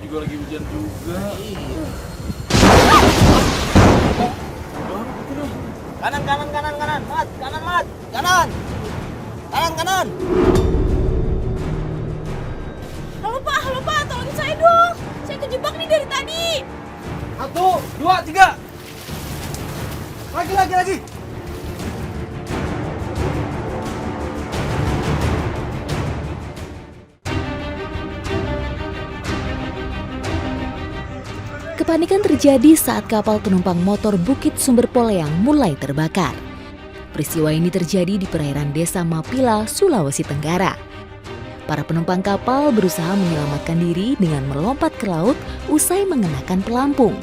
juga lagi hujan juga. Iya. Kanan, mat, kanan. Kanan. Halo Pak, tolongin saya dong. Saya kejebak nih dari tadi. 1, 2, 3. Lagi. Kepanikan terjadi saat kapal penumpang motor Bukit Sumber Poleang mulai terbakar. Peristiwa ini terjadi di perairan Desa Mapila, Sulawesi Tenggara. Para penumpang kapal berusaha menyelamatkan diri dengan melompat ke laut usai mengenakan pelampung.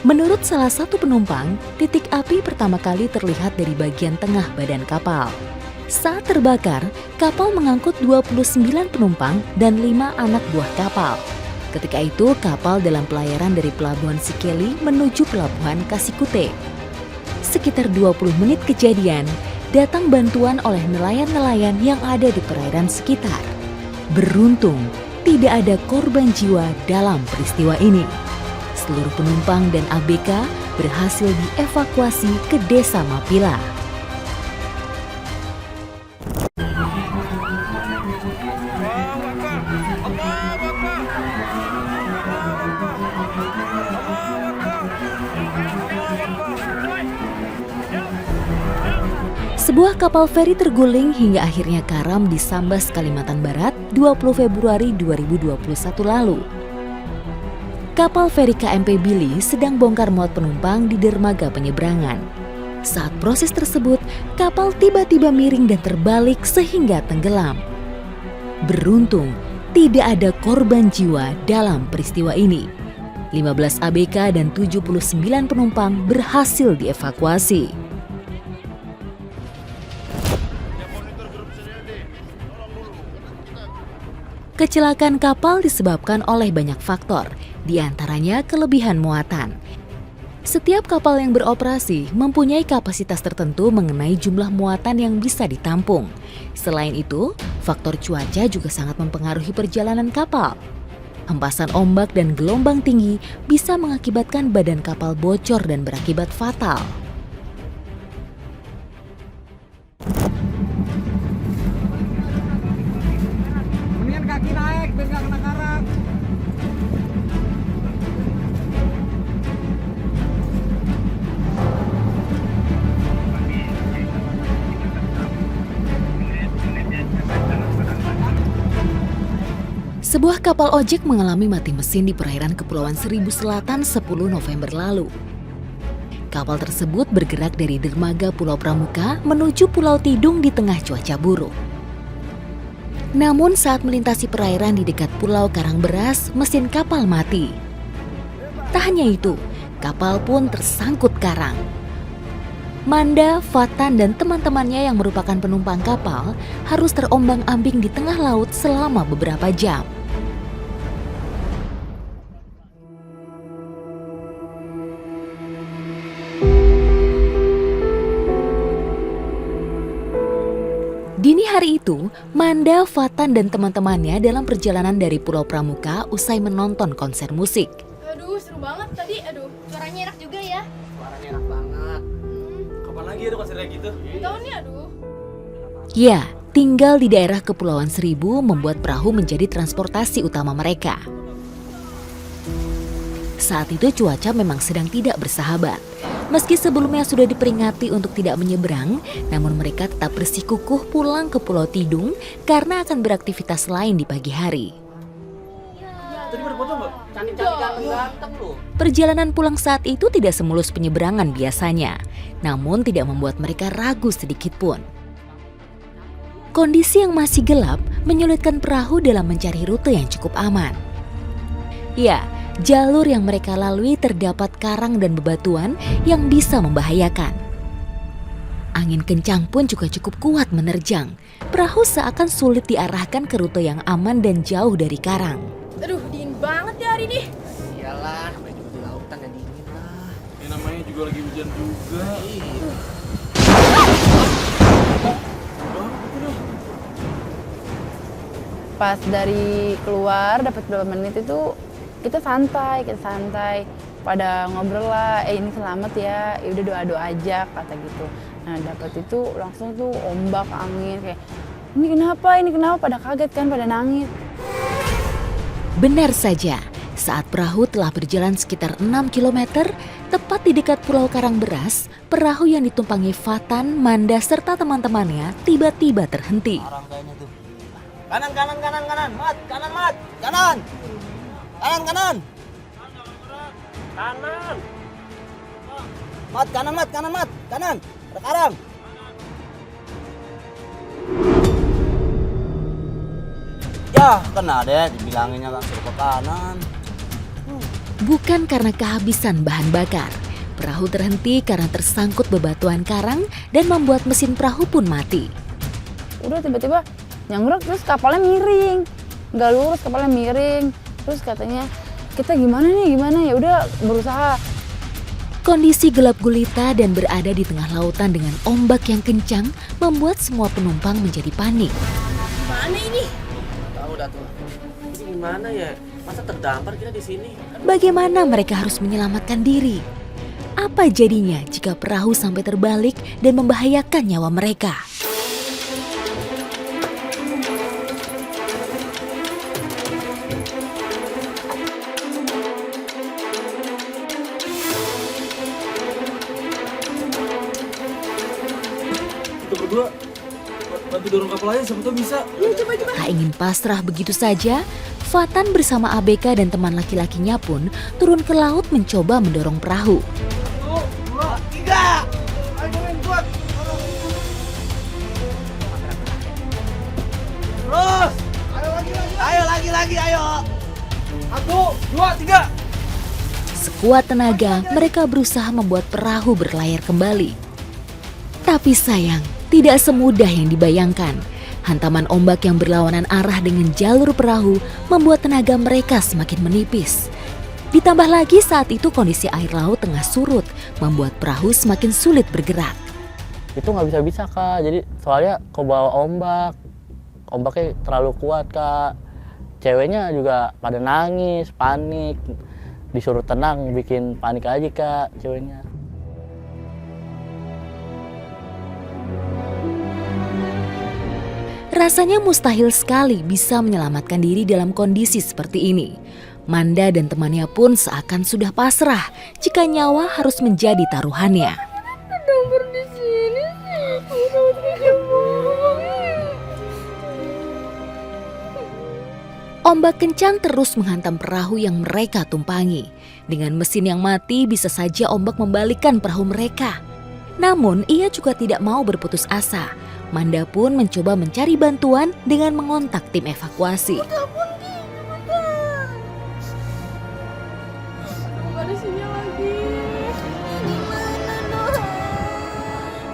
Menurut salah satu penumpang, titik api pertama kali terlihat dari bagian tengah badan kapal. Saat terbakar, kapal mengangkut 29 penumpang dan 5 anak buah kapal. Ketika itu, kapal dalam pelayaran dari Pelabuhan Sikeli menuju Pelabuhan Kasikute. Sekitar 20 menit kejadian, datang bantuan oleh nelayan-nelayan yang ada di perairan sekitar. Beruntung, tidak ada korban jiwa dalam peristiwa ini. Seluruh penumpang dan ABK berhasil dievakuasi ke Desa Mapila. Sebuah kapal feri terguling hingga akhirnya karam di Sambas, Kalimantan Barat 20 Februari 2021 lalu. Kapal feri KMP Billy sedang bongkar muat penumpang di dermaga penyeberangan. Saat proses tersebut, kapal tiba-tiba miring dan terbalik sehingga tenggelam. Beruntung, tidak ada korban jiwa dalam peristiwa ini. 15 ABK dan 79 penumpang berhasil dievakuasi. Kecelakaan kapal disebabkan oleh banyak faktor, di antaranya kelebihan muatan. Setiap kapal yang beroperasi mempunyai kapasitas tertentu mengenai jumlah muatan yang bisa ditampung. Selain itu, faktor cuaca juga sangat mempengaruhi perjalanan kapal. Hempasan ombak dan gelombang tinggi bisa mengakibatkan badan kapal bocor dan berakibat fatal. Kaki naik biar nggak kena karang. Sebuah kapal ojek mengalami mati mesin di perairan Kepulauan Seribu Selatan 10 November lalu. Kapal tersebut bergerak dari dermaga Pulau Pramuka menuju Pulau Tidung di tengah cuaca buruk. Namun saat melintasi perairan di dekat Pulau Karangberas, mesin kapal mati. Tak hanya itu, kapal pun tersangkut karang. Manda, Fatan, dan teman-temannya yang merupakan penumpang kapal harus terombang-ambing di tengah laut selama beberapa jam. Dini hari itu, Manda, Fatan, dan teman-temannya dalam perjalanan dari Pulau Pramuka usai menonton konser musik. Aduh, seru banget tadi. Aduh, suaranya enak juga ya. Suaranya enak banget. Kapan lagi ada konser kayak gitu? Tahu nih, aduh. Ya, tinggal di daerah Kepulauan Seribu membuat perahu menjadi transportasi utama mereka. Saat itu cuaca memang sedang tidak bersahabat. Meski sebelumnya sudah diperingati untuk tidak menyeberang, namun mereka tetap bersikukuh pulang ke Pulau Tidung karena akan beraktivitas lain di pagi hari. Tadi pada foto nggak? Cantik-cantik ganteng loh. Perjalanan pulang saat itu tidak semulus penyeberangan biasanya, namun tidak membuat mereka ragu sedikit pun. Kondisi yang masih gelap menyulitkan perahu dalam mencari rute yang cukup aman. Ya, jalur yang mereka lalui terdapat karang dan bebatuan yang bisa membahayakan. Angin kencang pun juga cukup kuat menerjang. Perahu seakan sulit diarahkan ke rute yang aman dan jauh dari karang. Aduh, dingin banget ya hari ini. Iyalah, namanya juga di lautan ya dingin lah. Ini namanya juga lagi hujan juga. Iya. Pas dari keluar dapat berapa menit itu kita santai pada ngobrol lah, ini selamat ya, udah doa aja kata gitu. Nah dapat itu langsung tuh ombak angin kayak ini kenapa pada kaget kan, pada nangis. Benar saja, saat perahu telah berjalan sekitar 6 km, tepat di dekat Pulau Karangberas, perahu yang ditumpangi Fatan, Manda serta teman-temannya tiba-tiba terhenti. Kanan, mat, kanan. Mat, kanan. Ada karang. Ya, kena deh, dibilanginnya kan suruh ke kanan. Bukan karena kehabisan bahan bakar. Perahu terhenti karena tersangkut bebatuan karang dan membuat mesin perahu pun mati. Udah tiba-tiba nyangrok, terus kapalnya miring, nggak lurus, kapalnya miring. Terus katanya kita gimana ya udah berusaha. Kondisi gelap gulita dan berada di tengah lautan dengan ombak yang kencang membuat semua penumpang menjadi panik. Gimana ini? Tahu dah tuh. Ini gimana ya? Masa terdampar kita di sini? Bagaimana mereka harus menyelamatkan diri? Apa jadinya jika perahu sampai terbalik dan membahayakan nyawa mereka? Kita berdua bantu dorong kapal aja, siapa tahu bisa. Tak ingin pasrah begitu saja, Fatan bersama ABK dan teman laki-lakinya pun turun ke laut mencoba mendorong perahu. 1, 2, 3. Ayo main kuat. Terus. Ayo lagi. 1, 2, 3. Sekuat tenaga, mereka berusaha membuat perahu berlayar kembali. Tapi sayang, tidak semudah yang dibayangkan. Hantaman ombak yang berlawanan arah dengan jalur perahu membuat tenaga mereka semakin menipis. Ditambah lagi saat itu kondisi air laut tengah surut, membuat perahu semakin sulit bergerak. Itu nggak bisa Kak, jadi soalnya kebawa ombaknya terlalu kuat Kak. Ceweknya juga pada nangis, panik, disuruh tenang, bikin panik aja Kak ceweknya. Rasanya mustahil sekali bisa menyelamatkan diri dalam kondisi seperti ini. Manda dan temannya pun seakan sudah pasrah jika nyawa harus menjadi taruhannya. Terdampar di sini sih. Ombak kencang terus menghantam perahu yang mereka tumpangi. Dengan mesin yang mati bisa saja ombak membalikkan perahu mereka. Namun ia juga tidak mau berputus asa. Manda pun mencoba mencari bantuan dengan mengontak tim evakuasi.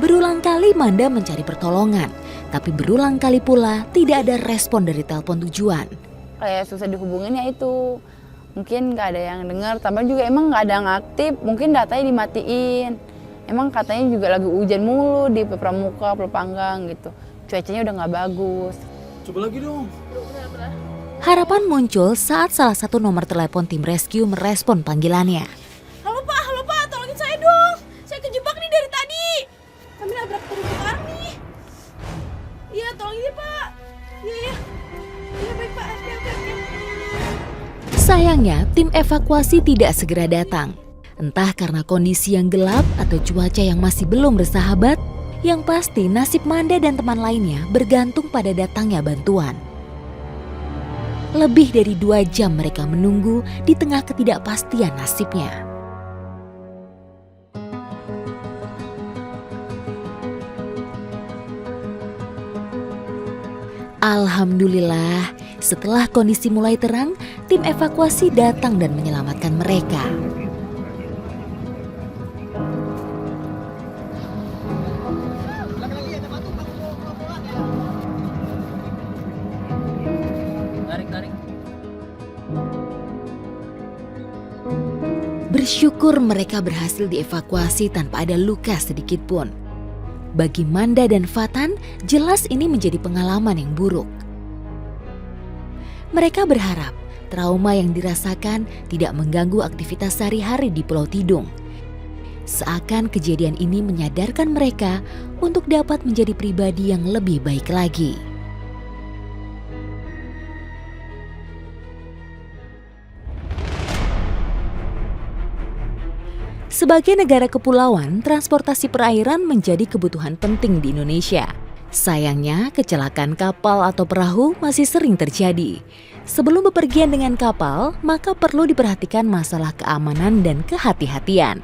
Berulang kali Manda mencari pertolongan, tapi berulang kali pula tidak ada respon dari telepon tujuan. Kayak susah dihubungin ya itu. Mungkin nggak ada yang dengar, tambah juga emang nggak ada yang aktif, mungkin datanya dimatiin. Emang katanya juga lagi hujan mulu di Pramuka, Pulau Panggang gitu. Cuacanya udah nggak bagus. Coba lagi dong. Harapan muncul saat salah satu nomor telepon tim rescue merespon panggilannya. Halo Pak, tolongin saya dong. Saya kejebak nih dari tadi. Kami nabrak terumbu karang nih. Iya, tolongin ya Pak. Iya. Iya baik Pak. Oke. Sayangnya, tim evakuasi tidak segera datang. Entah karena kondisi yang gelap atau cuaca yang masih belum bersahabat, yang pasti nasib Manda dan teman lainnya bergantung pada datangnya bantuan. Lebih dari 2 jam mereka menunggu di tengah ketidakpastian nasibnya. Alhamdulillah, setelah kondisi mulai terang, tim evakuasi datang dan menyelamatkan mereka. Bersyukur mereka berhasil dievakuasi tanpa ada luka sedikit pun. Bagi Manda dan Fatan, jelas ini menjadi pengalaman yang buruk. Mereka berharap trauma yang dirasakan tidak mengganggu aktivitas sehari-hari di Pulau Tidung. Seakan kejadian ini menyadarkan mereka untuk dapat menjadi pribadi yang lebih baik lagi. Sebagai negara kepulauan, transportasi perairan menjadi kebutuhan penting di Indonesia. Sayangnya, kecelakaan kapal atau perahu masih sering terjadi. Sebelum bepergian dengan kapal, maka perlu diperhatikan masalah keamanan dan kehati-hatian.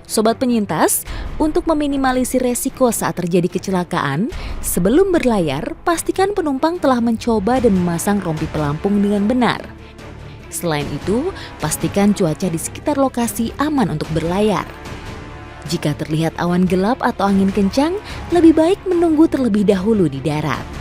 Sobat penyintas, untuk meminimalisir resiko saat terjadi kecelakaan, sebelum berlayar, pastikan penumpang telah mencoba dan memasang rompi pelampung dengan benar. Selain itu, pastikan cuaca di sekitar lokasi aman untuk berlayar. Jika terlihat awan gelap atau angin kencang, lebih baik menunggu terlebih dahulu di darat.